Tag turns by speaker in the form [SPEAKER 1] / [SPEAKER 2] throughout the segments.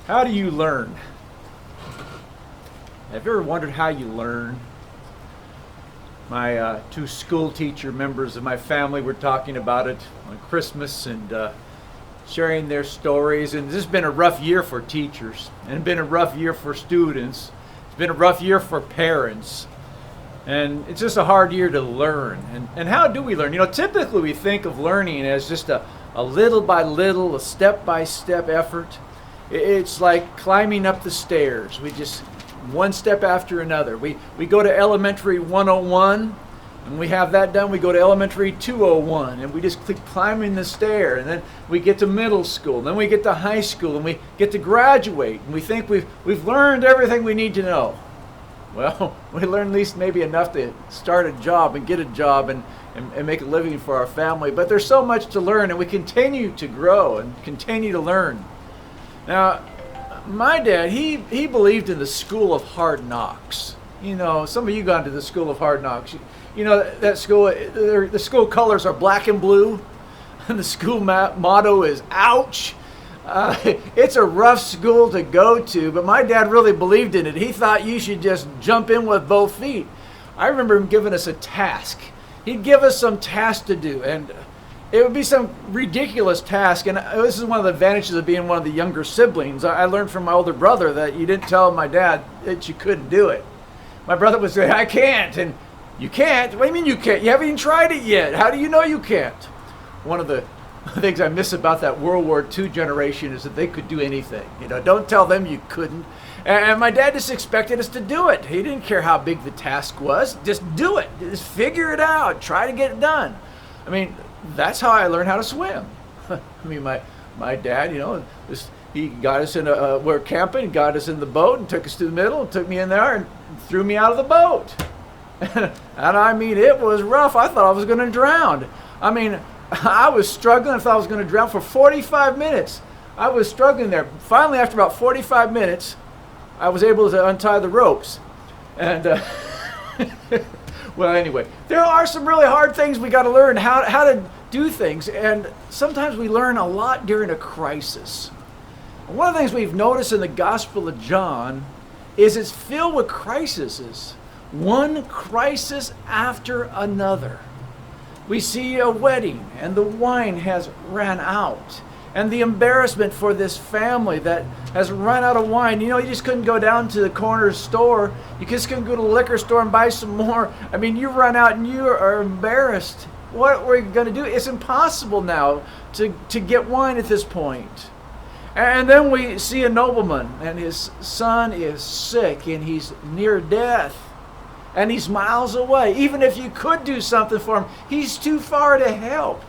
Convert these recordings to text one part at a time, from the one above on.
[SPEAKER 1] How do you learn? Have you ever wondered how you learn? My two school teacher members of my family were talking about it on Christmas and sharing their stories. And this has been a rough year for teachers, and been a rough year for students. It's been a rough year for parents. And it's just a hard year to learn. And how do we learn? You know, typically we think of learning as just a little by little, a step by step effort. It's like climbing up the stairs. We just, one step after another. We go to elementary 101, and we have that done. We go to elementary 201, and we just keep climbing the stair. And then we get to middle school, and then we get to high school, and we get to graduate. And we think we've learned everything we need to know. Well, we learn at least maybe enough to start a job and get a job and make a living for our family. But there's so much to learn, and we continue to grow and continue to learn. Now, my dad, he believed in the school of hard knocks. You know, some of you gone to the school of hard knocks. You know, that school, the school colors are black and blue, and the school motto is ouch. It's a rough school to go to, but my dad really believed in it. He thought you should just jump in with both feet. I remember him giving us a task. He'd give us some task to do, and it would be some ridiculous task. And this is one of the advantages of being one of the younger siblings. I learned from my older brother that you didn't tell my dad that you couldn't do it. My brother would say, I can't. And you can't? What do you mean you can't? You haven't even tried it yet. How do you know you can't? One of the things I miss about that World War II generation is that they could do anything. You know, don't tell them you couldn't. And my dad just expected us to do it. He didn't care how big the task was. Just do it. Just figure it out. Try to get it done. I mean, that's how I learned how to swim. I mean, my dad, you know, he got us in we're camping, got us in the boat and took us to the middle and took me in there and threw me out of the boat. And I mean, it was rough. I thought I was going to drown. I mean, I was struggling. I thought I was going to drown for 45 minutes. I was struggling there. Finally, after about 45 minutes, I was able to untie the ropes. And, well, anyway, there are some really hard things we got to learn how to do things. And sometimes we learn a lot during a crisis. And one of the things we've noticed in the Gospel of John is it's filled with crises. One crisis after another. We see a wedding and the wine has ran out. And the embarrassment for this family that has run out of wine. You know, you just couldn't go down to the corner store. You just couldn't go to the liquor store and buy some more. I mean, you run out and you are embarrassed. What we're going to do? It's impossible now to get wine at this point. And then we see a nobleman and his son is sick and he's near death. And he's miles away. Even if you could do something for him, he's too far to help.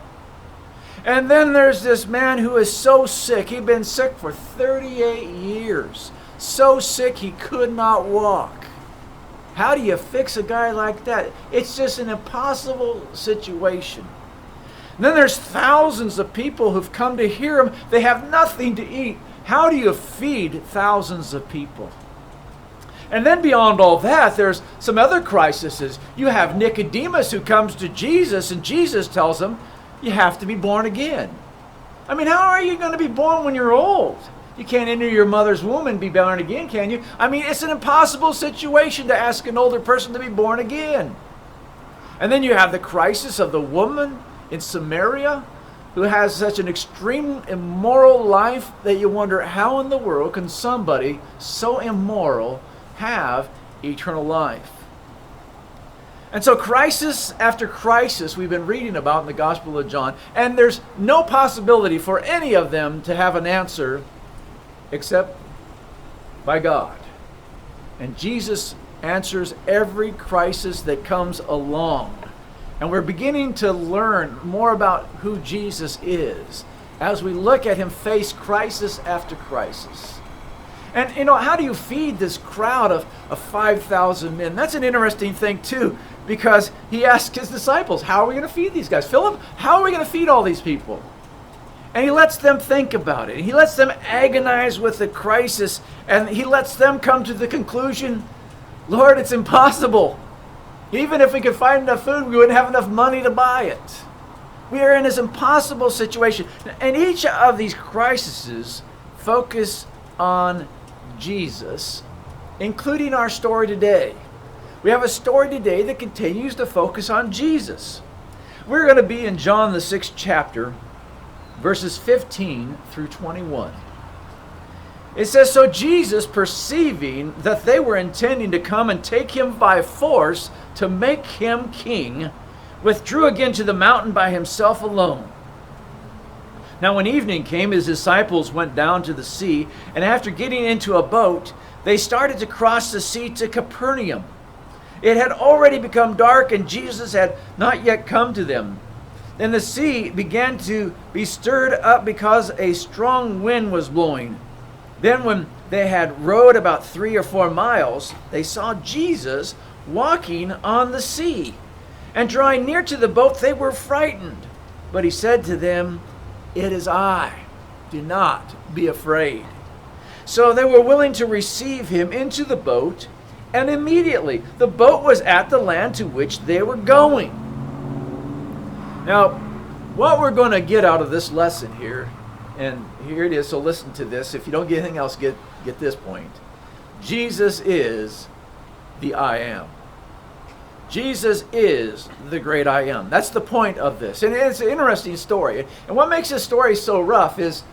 [SPEAKER 1] And then there's this man who is so sick. He'd been sick for 38 years. So sick he could not walk. How do you fix a guy like that? It's just an impossible situation. And then there's thousands of people who've come to hear him. They have nothing to eat. How do you feed thousands of people? And then beyond all that, there's some other crises. You have Nicodemus who comes to Jesus, and Jesus tells him, you have to be born again. I mean, how are you going to be born when you're old? You can't enter your mother's womb and be born again, can you? I mean, it's an impossible situation to ask an older person to be born again. And then you have the crisis of the woman in Samaria who has such an extreme immoral life that you wonder, how in the world can somebody so immoral have eternal life? And so crisis after crisis we've been reading about in the Gospel of John, and there's no possibility for any of them to have an answer except by God. And Jesus answers every crisis that comes along. And we're beginning to learn more about who Jesus is as we look at him face crisis after crisis. And, you know, how do you feed this crowd of 5,000 men? That's an interesting thing, too, because he asked his disciples, how are we going to feed these guys? Philip, how are we going to feed all these people? And he lets them think about it. He lets them agonize with the crisis, and he lets them come to the conclusion, Lord, it's impossible. Even if we could find enough food, we wouldn't have enough money to buy it. We are in this impossible situation. And each of these crises focus on Jesus, including our story today. We have a story today that continues to focus on Jesus. We're going to be in John the 6th chapter, verses 15 through 21. It says, "So Jesus, perceiving that they were intending to come and take him by force to make him king, withdrew again to the mountain by himself alone. Now when evening came, his disciples went down to the sea, and after getting into a boat, they started to cross the sea to Capernaum. It had already become dark, and Jesus had not yet come to them. Then the sea began to be stirred up because a strong wind was blowing. Then when they had rowed about 3 or 4 miles, they saw Jesus walking on the sea. And drawing near to the boat, they were frightened. But he said to them, 'It is I. Do not be afraid.' So they were willing to receive him into the boat, and immediately the boat was at the land to which they were going." Now, what we're going to get out of this lesson here, and here it is, so listen to this. If you don't get anything else, get this point. Jesus is the I am. Jesus is the great I am. That's the point of this. And it's an interesting story. And what makes this story so rough is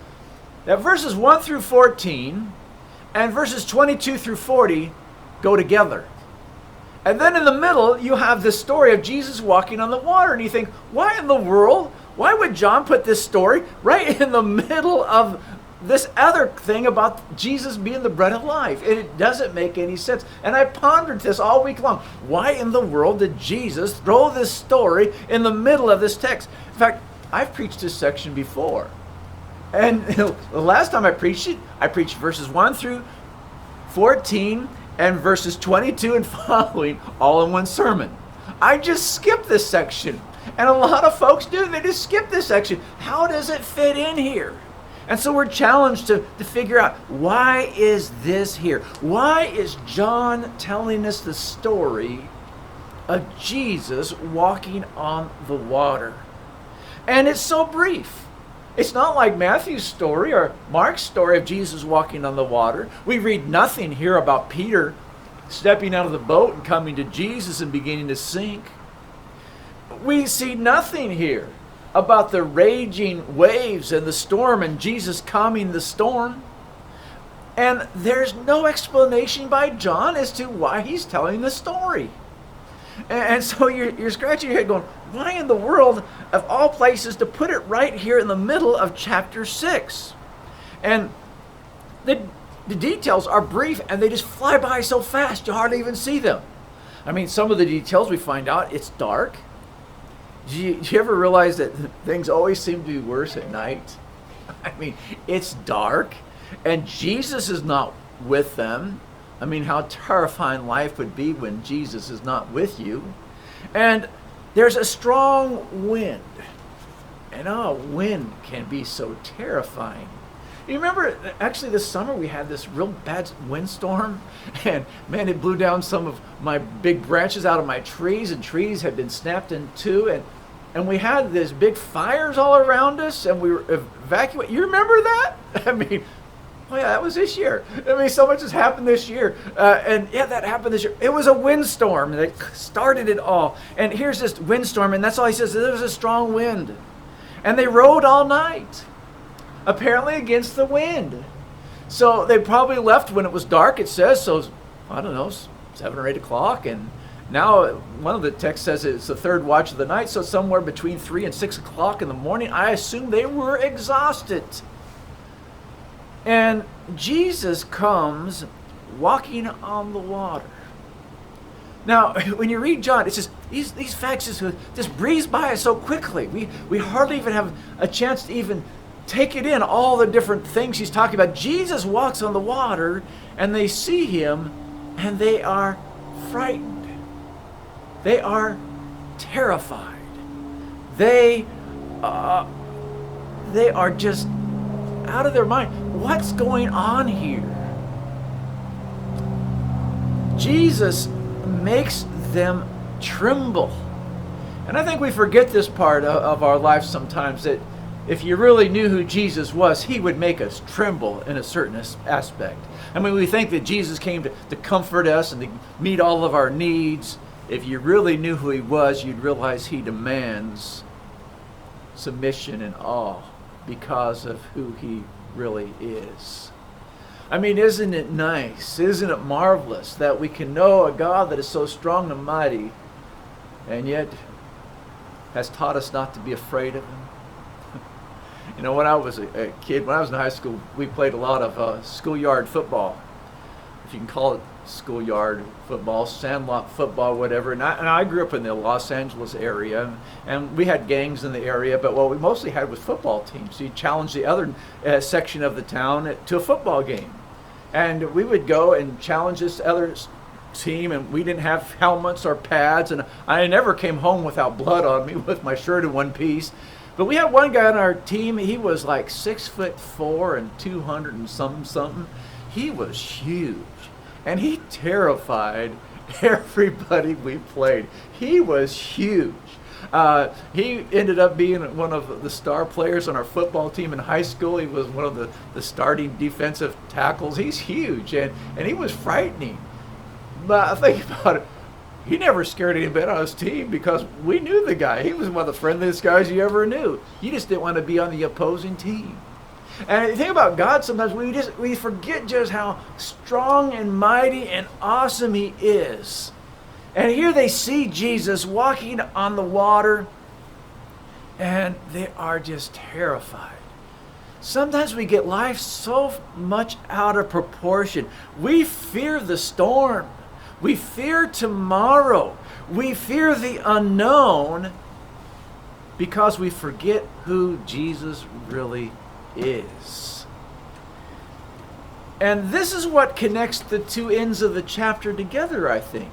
[SPEAKER 1] that verses 1 through 14 and verses 22 through 40 go together. And then in the middle, you have this story of Jesus walking on the water. And you think, why in the world? Why would John put this story right in the middle of this other thing about Jesus being the bread of life? It doesn't make any sense. And I pondered this all week long. Why in the world did Jesus throw this story in the middle of this text? In fact, I've preached this section before. And the last time I preached it, I preached verses 1 through 14 and verses 22 and following all in one sermon. I just skipped this section. And a lot of folks do. They just skip this section. How does it fit in here? And so we're challenged to figure out, why is this here? Why is John telling us the story of Jesus walking on the water? And it's so brief. It's not like Matthew's story or Mark's story of Jesus walking on the water. We read nothing here about Peter stepping out of the boat and coming to Jesus and beginning to sink. We see nothing here about the raging waves and the storm and Jesus calming the storm. And there's no explanation by John as to why he's telling the story. And so you're scratching your head going, why in the world, of all places, to put it right here in the middle of chapter 6? And the details are brief, and they just fly by so fast you hardly even see them. I mean, some of the details we find out, it's dark. Do you ever realize that things always seem to be worse at night? I mean, it's dark, and Jesus is not with them. I mean, how terrifying life would be when Jesus is not with you. And there's a strong wind. And wind can be so terrifying. You remember, actually this summer we had this real bad windstorm, and man, it blew down some of my big branches out of my trees, and trees had been snapped in two, and we had these big fires all around us, and we were evacuating. You remember that? I mean, oh yeah, that was this year. I mean, so much has happened this year. And yeah, that happened this year. It was a windstorm that started it all. And here's this windstorm, and that's all he says. There was a strong wind. And they rowed all night, apparently against the wind. So they probably left when it was dark, it says. So, I don't know, 7 or 8 o'clock. And now one of the texts says it's the third watch of the night. So somewhere between 3 and 6 o'clock in the morning. I assume they were exhausted. And Jesus comes walking on the water. Now, when you read John, it's just these facts just breeze by us so quickly. We hardly even have a chance to even take it in, all the different things he's talking about. Jesus walks on the water, and they see him, and they are frightened. They are terrified. They are just out of their mind. What's going on here? Jesus makes them tremble. And I think we forget this part of our life sometimes, that if you really knew who Jesus was, he would make us tremble in a certain aspect. I mean, we think that Jesus came to comfort us and to meet all of our needs. If you really knew who he was, you'd realize he demands submission and awe because of who he really is. I mean, isn't it nice? Isn't it marvelous that we can know a God that is so strong and mighty and yet has taught us not to be afraid of him? You know, when I was a kid, when I was in high school, we played a lot of schoolyard football, if you can call it schoolyard football, sandlot football, whatever. And I grew up in the Los Angeles area, and we had gangs in the area, but what we mostly had was football teams. So you challenge the other section of the town to a football game. And we would go and challenge this other team, and we didn't have helmets or pads, and I never came home without blood on me with my shirt in one piece. But we had one guy on our team, he was like 6'4" and 200 and something. He was huge. And he terrified everybody we played. He was huge. He ended up being one of the star players on our football team in high school. He was one of the starting defensive tackles. He's huge, and he was frightening. But I think about it, he never scared anybody on his team because we knew the guy. He was one of the friendliest guys you ever knew. You just didn't want to be on the opposing team. And the thing about God, sometimes we forget just how strong and mighty and awesome he is. And here they see Jesus walking on the water, and they are just terrified. Sometimes we get life so much out of proportion. We fear the storm. We fear tomorrow. We fear the unknown because we forget who Jesus really is. And this is what connects the two ends of the chapter together, I think,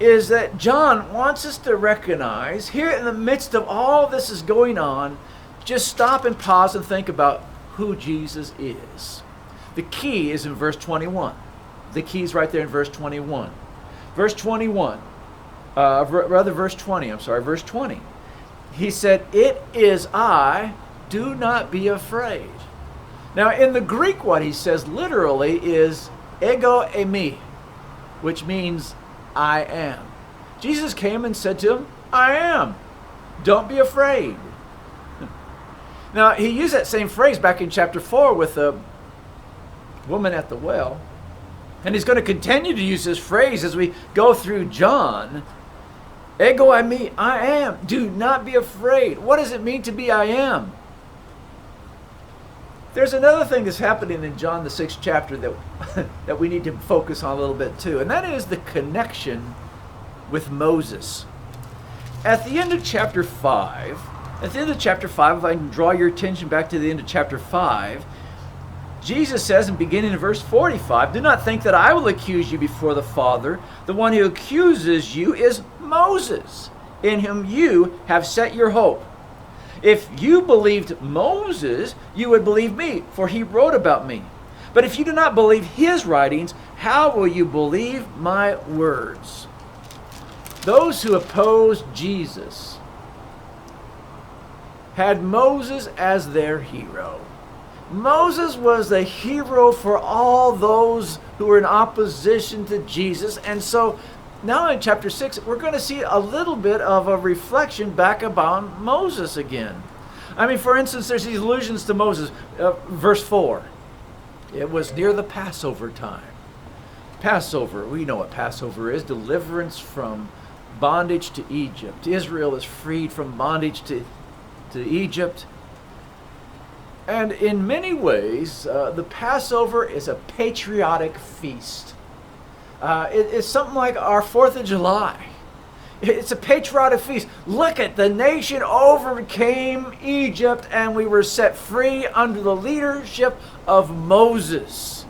[SPEAKER 1] is that John wants us to recognize here in the midst of all this is going on, just stop and pause and think about who Jesus is. The key is in verse 21. The key is right there in verse 21. Verse 21, verse 20, verse 20. He said, "It is I, do not be afraid." Now in the Greek, what he says literally is ego eimi, which means I am. Jesus came and said to him, I am. Don't be afraid. Now he used that same phrase back in chapter 4 with the woman at the well. And he's going to continue to use this phrase as we go through John. Ego eimi, I am. Do not be afraid. What does it mean to be I am? There's another thing that's happening in John the 6th chapter that we need to focus on a little bit too, and that is the connection with Moses. At the end of chapter 5, if I can draw your attention back to the end of chapter 5, Jesus says, and beginning in verse 45, "Do not think that I will accuse you before the Father. The one who accuses you is Moses, in whom you have set your hope. If you believed Moses, you would believe me, for he wrote about me. But if you do not believe his writings, how will you believe my words?" Those who opposed Jesus had Moses as their hero. Moses was the hero for all those who were in opposition to Jesus. And so now in chapter 6, we're going to see a little bit of a reflection back about Moses again. I mean, for instance, there's these allusions to Moses. Verse 4, it was near the Passover time. Passover, we know what Passover is, deliverance from bondage to Egypt. Israel is freed from bondage to Egypt. And in many ways, the Passover is a patriotic feast. It's something like our 4th of July. It's a patriotic feast. Look at the nation overcame Egypt and we were set free under the leadership of Moses.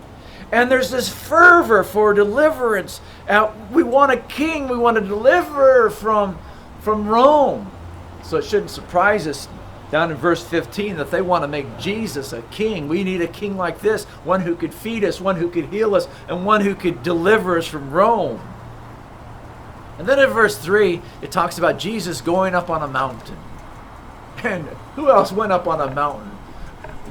[SPEAKER 1] And there's this fervor for deliverance. We want a king. We want to deliver from Rome. So it shouldn't surprise us down in verse 15 that they want to make Jesus a king. We need a king like this, one who could feed us, one who could heal us, and one who could deliver us from Rome. And then in verse 3, it talks about Jesus going up on a mountain. And who else went up on a mountain?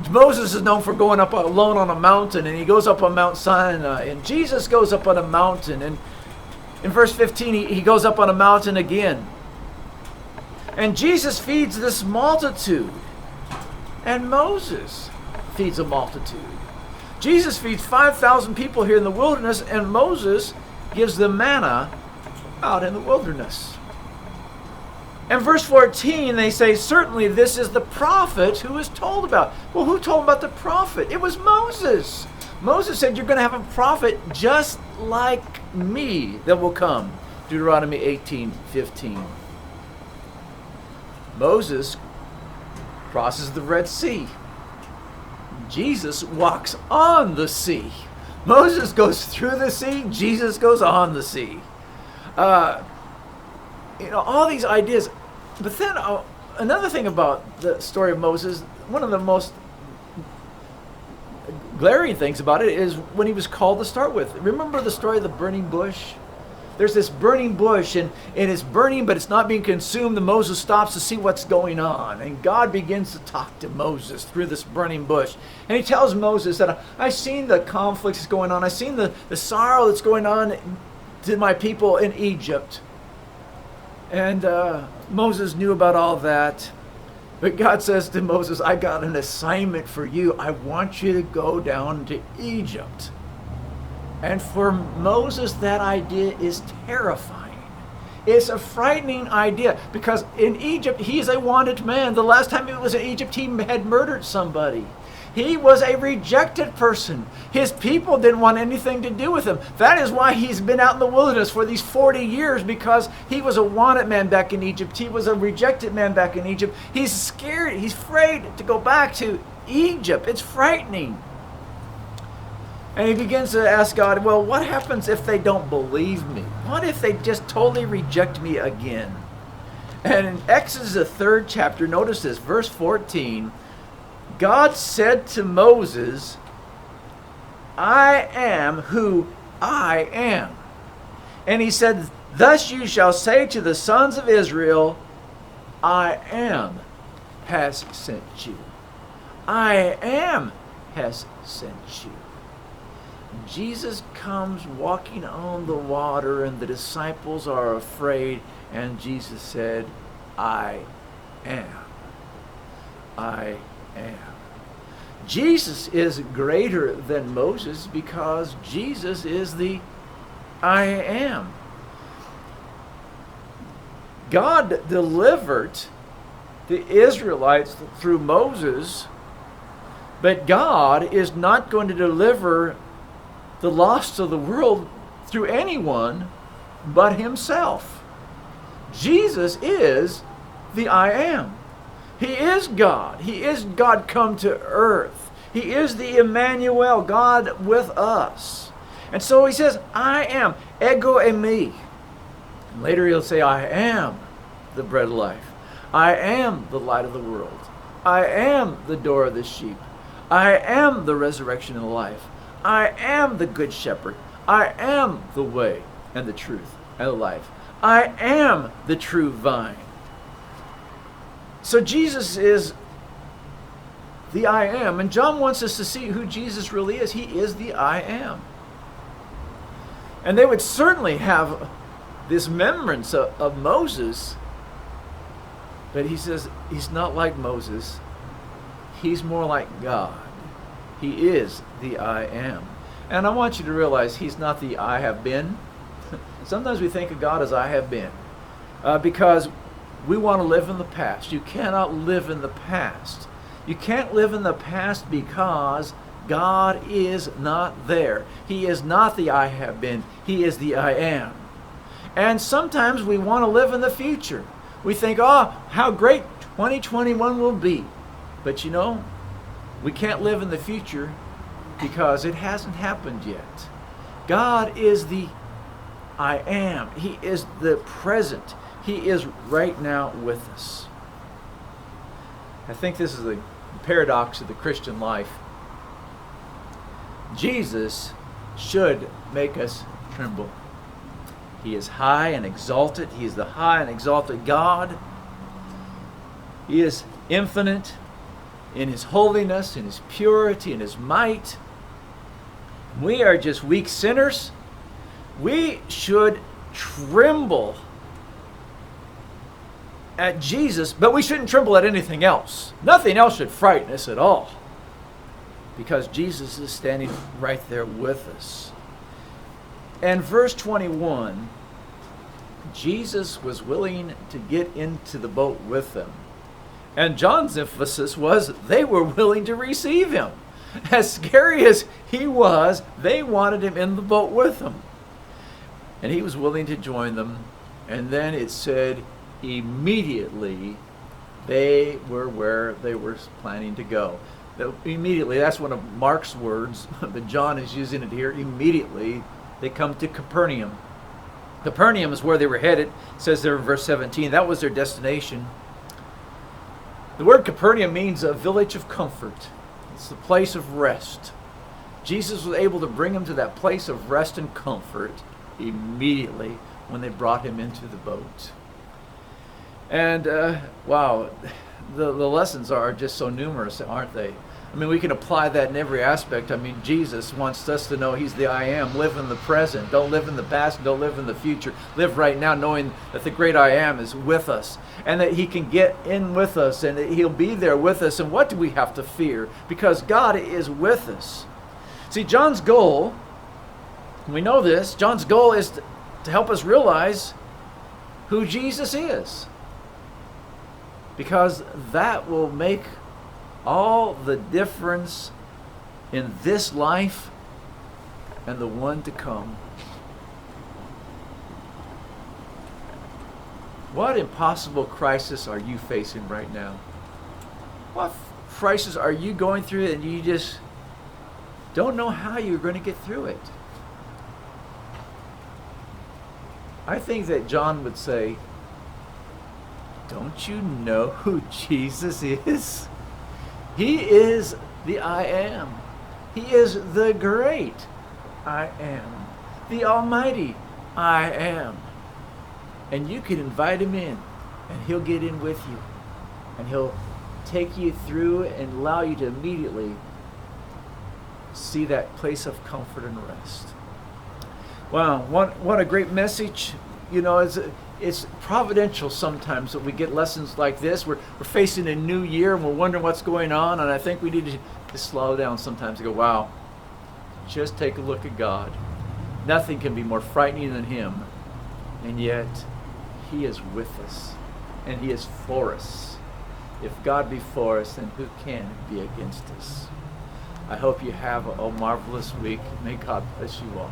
[SPEAKER 1] Moses is known for going up alone on a mountain, and he goes up on Mount Sinai. And Jesus goes up on a mountain. And in verse 15, he goes up on a mountain again. And Jesus feeds this multitude. And Moses feeds a multitude. Jesus feeds 5,000 people here in the wilderness, and Moses gives them manna out in the wilderness. And verse 14, they say, certainly this is the prophet who is told about. Well, who told about the prophet? It was Moses. Moses said, you're going to have a prophet just like me that will come. Deuteronomy 18:15. Moses crosses the Red Sea. Jesus walks on the sea. Moses goes through the sea. Jesus goes on the sea. All these ideas. But then another thing about the story of Moses, one of the most glaring things about it is when he was called to start with. Remember the story of the burning bush? There's this burning bush, and it's burning, but it's not being consumed. And Moses stops to see what's going on. And God begins to talk to Moses through this burning bush. And he tells Moses that I've seen the conflicts that's going on. I've seen the sorrow that's going on to my people in Egypt. And Moses knew about all that. But God says to Moses, I got an assignment for you. I want you to go down to Egypt. And for Moses, that idea is terrifying. It's a frightening idea because in Egypt, he's a wanted man. The last time he was in Egypt, he had murdered somebody. He was a rejected person. His people didn't want anything to do with him. That is why he's been out in the wilderness for these 40 years, because he was a wanted man back in Egypt. He was a rejected man back in Egypt. He's scared. He's afraid to go back to Egypt. It's frightening. And he begins to ask God, well, what happens if they don't believe me? What if they just totally reject me again? And in Exodus, the 3rd chapter, notice this, verse 14, God said to Moses, I am who I am. And he said, thus you shall say to the sons of Israel, I am has sent you. I am has sent you. Jesus comes walking on the water, and the disciples are afraid, and Jesus said, I am. I am. Jesus is greater than Moses because Jesus is the I am. God delivered the Israelites through Moses, but God is not going to deliver the lost of the world through anyone but himself. Jesus is the I am. He is God. He is God come to earth. He is the Emmanuel, God with us. And so he says, I am, ego eimi. And later he'll say, I am the bread of life. I am the light of the world. I am the door of the sheep. I am the resurrection and the life. I am the good shepherd. I am the way and the truth and the life. I am the true vine. So Jesus is the I am. And John wants us to see who Jesus really is. He is the I am. And they would certainly have this remembrance of Moses. But he says he's not like Moses. He's more like God. He is the I am. And I want you to realize he's not the I have been. Sometimes we think of God as I have been. Because we want to live in the past. You cannot live in the past. You can't live in the past because God is not there. He is not the I have been. He is the I am. And sometimes we want to live in the future. We think, oh, how great 2021 will be. But you know, we can't live in the future because it hasn't happened yet. God is the I am. He is the present. He is right now with us. I think this is the paradox of the Christian life. Jesus should make us tremble. He is high and exalted. He is the high and exalted God. He is infinite in His holiness, in His purity, in His might. We are just weak sinners. We should tremble at Jesus, but we shouldn't tremble at anything else. Nothing else should frighten us at all, because Jesus is standing right there with us. And verse 21, Jesus was willing to get into the boat with them. And John's emphasis was they were willing to receive Him. As scary as He was, they wanted Him in the boat with them. And He was willing to join them. And then it said, immediately they were where they were planning to go. Immediately, that's one of Mark's words, but John is using it here. Immediately, they come to Capernaum. Capernaum is where they were headed. It says there in verse 17, that was their destination. The word Capernaum means a village of comfort. It's the place of rest. Jesus was able to bring them to that place of rest and comfort immediately when they brought Him into the boat. And wow, the lessons are just so numerous, aren't they? I mean, we can apply that in every aspect. I mean, Jesus wants us to know He's the I Am. Live in the present. Don't live in the past. Don't live in the future. Live right now knowing that the great I Am is with us and that He can get in with us and that He'll be there with us. And what do we have to fear? Because God is with us. See, John's goal, we know this, John's goal is to help us realize who Jesus is. Because that will make all the difference in this life and the one to come. What impossible crisis are you facing right now? What crisis are you going through and you just don't know how you're going to get through it? I think that John would say, don't you know who Jesus is? He is the I Am. He is the great I Am. The almighty I Am. And you can invite Him in, and He'll get in with you. And He'll take you through and allow you to immediately see that place of comfort and rest. Wow, what a great message. You know, it's providential sometimes that we get lessons like this. We're facing a new year and we're wondering what's going on, and I think we need to slow down sometimes and go, wow, just take a look at God. Nothing can be more frightening than Him, and yet He is with us and He is for us. If God be for us, then who can be against us? I hope you have a marvelous week. May God bless you all.